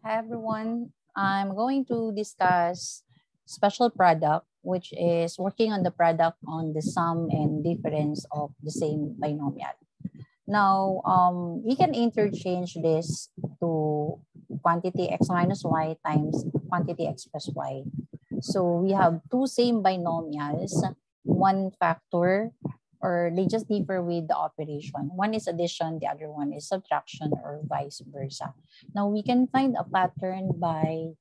Hi everyone. I'm going to discuss special product, which is working on the product on the sum and difference of the same binomial. Now, we can interchange this to quantity x minus y times quantity x plus y. So we have two same binomials, one factor, or they just differ with the operation. One is addition, the other one is subtraction, or vice versa. Now we can find a pattern by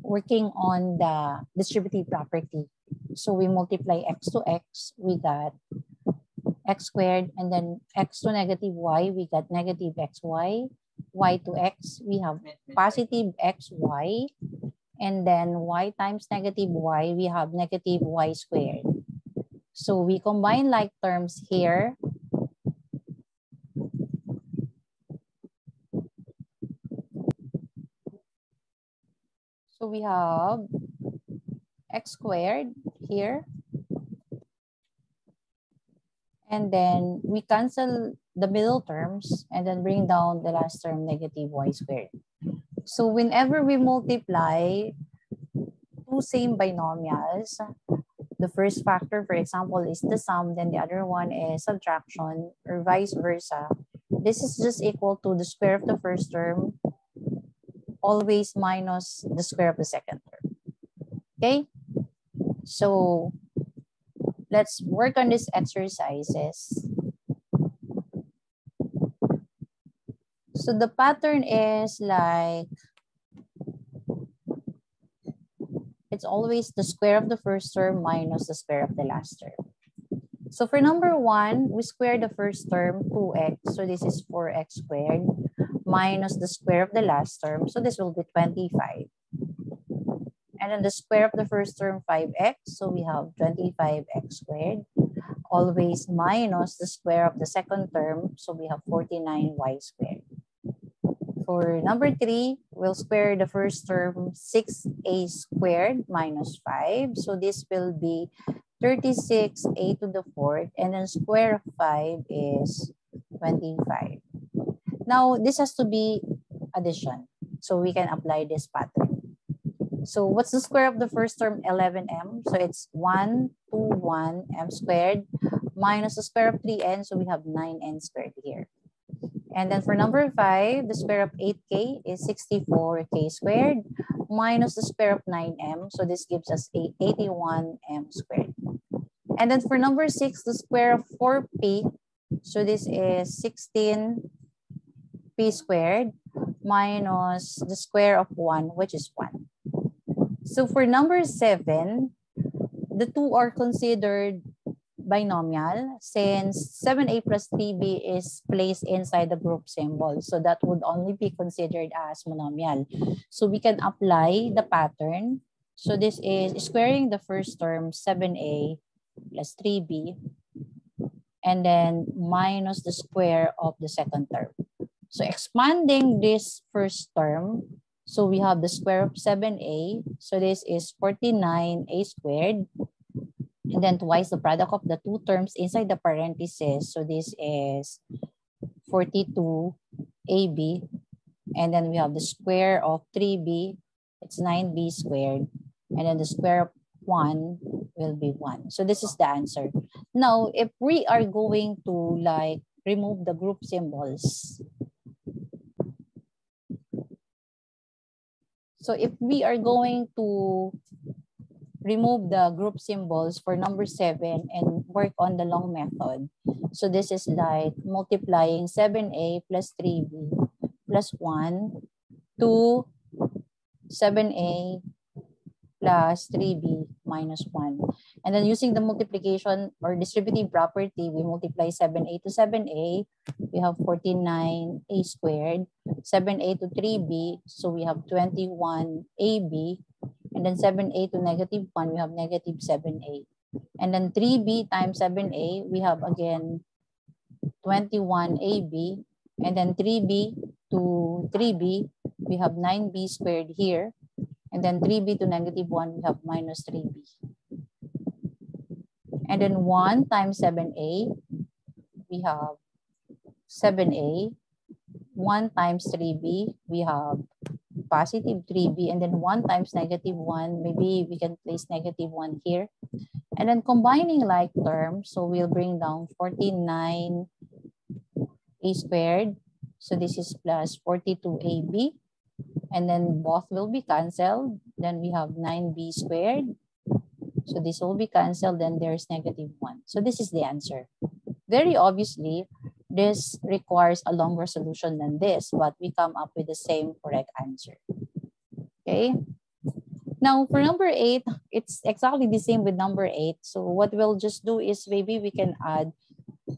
working on the distributive property. So we multiply x to x, we got x squared, and then x to negative y, we got negative xy, y to x, we have positive xy, and then y times negative y, we have negative y squared. So we combine like terms here. So we have x squared here. And then we cancel the middle terms and then bring down the last term, negative y squared. So whenever we multiply two same binomials, the first factor, for example, is the sum, then the other one is subtraction, or vice versa. This is just equal to the square of the first term, always minus the square of the second term. Okay? So let's work on these exercises. So the pattern is like, it's always the square of the first term minus the square of the last term. So for number one, we square the first term, 2x. So this is 4x squared minus the square of the last term. So this will be 25. And then the square of the first term, 5x. So we have 25x squared, always minus the square of the second term. So we have 49y squared. For number three, we'll square the first term, 6a squared minus 5. So this will be 36a to the fourth, and then square of 5 is 25. Now, this has to be addition. So we can apply this pattern. So what's the square of the first term? 11m. So it's 1, 2, 1, m squared minus the square of 3n. So we have 9n squared here. And then for number 5, the square of 8k is 64k squared minus the square of 9m. So this gives us 81m squared. And then for number 6, the square of 4p. So this is 16p squared minus the square of 1, which is 1. So for number 7, the two are considered binomial since 7a plus 3b is placed inside the group symbol. So that would only be considered as monomial. So we can apply the pattern. So this is squaring the first term, 7a plus 3b, and then minus the square of the second term. So expanding this first term, so we have the square of 7a. So this is 49a squared. And then twice the product of the two terms inside the parentheses. So this is 42ab. And then we have the square of 3b. It's 9b squared. And then the square of 1 will be 1. So this is the answer. Now, if we are going to like remove the group symbols. So if we are going to remove the group symbols for number 7 and work on the long method. So this is like multiplying 7a plus 3b plus 1 to 7a plus 3b minus 1. And then using the multiplication or distributive property, we multiply 7a to 7a. We have 49a squared. 7a to 3b, so we have 21ab. And then 7a to negative 1, we have negative 7a. And then 3b times 7a, we have again 21ab. And then 3b to 3b, we have 9b squared here. And then 3b to negative 1, we have minus 3b. And then 1 times 7a, we have 7a. 1 times 3b, we have positive 3b, and then 1 times negative 1, maybe we can place negative 1 here. And then combining like terms, so we'll bring down 49a squared. So this is plus 42ab. And then both will be canceled. Then we have 9b squared. So this will be canceled. Then there's negative 1. So this is the answer. Very obviously, this requires a longer solution than this, but we come up with the same correct answer. Okay. Now for number 8, it's exactly the same with number 8. So what we'll just do is maybe we can add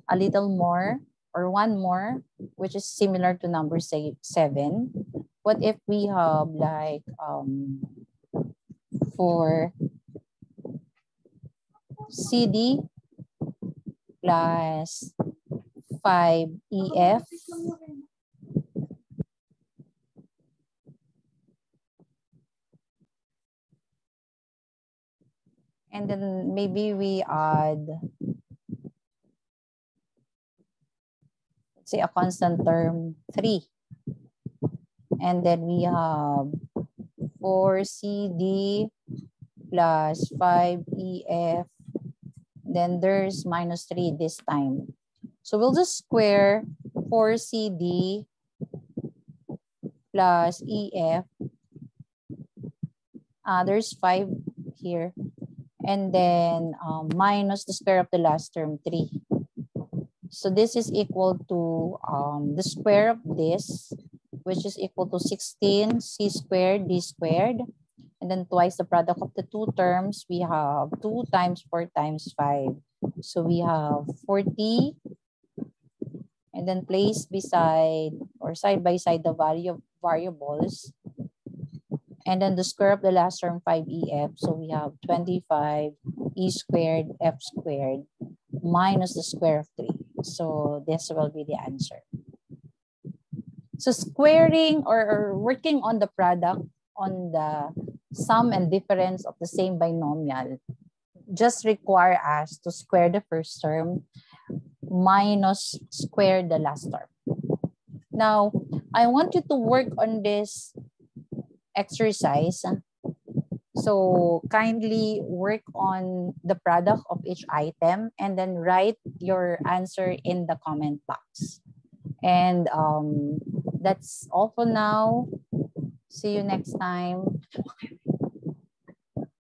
a little more or one more, which is similar to number 7. What if we have like for CD plus 5EF and then maybe we add, let's say, a constant term 3. And then we have 4CD plus 5EF. Then there's minus 3 this time. So we'll just square 4CD plus EF. There's 5 here. And then minus the square of the last term, 3. So this is equal to the square of this, which is equal to 16 c squared d squared. And then twice the product of the two terms, we have 2 times 4 times 5. So we have 40. And then place beside or side by side the value of variables. And then the square of the last term, 5EF. So we have 25 E squared F squared minus the square of 3. So this will be the answer. So squaring or working on the product on the sum and difference of the same binomial just require us to square the first term minus square the last term. Now, I want you to work on this exercise. So kindly work on the product of each item and then write your answer in the comment box. And that's all for now. See you next time.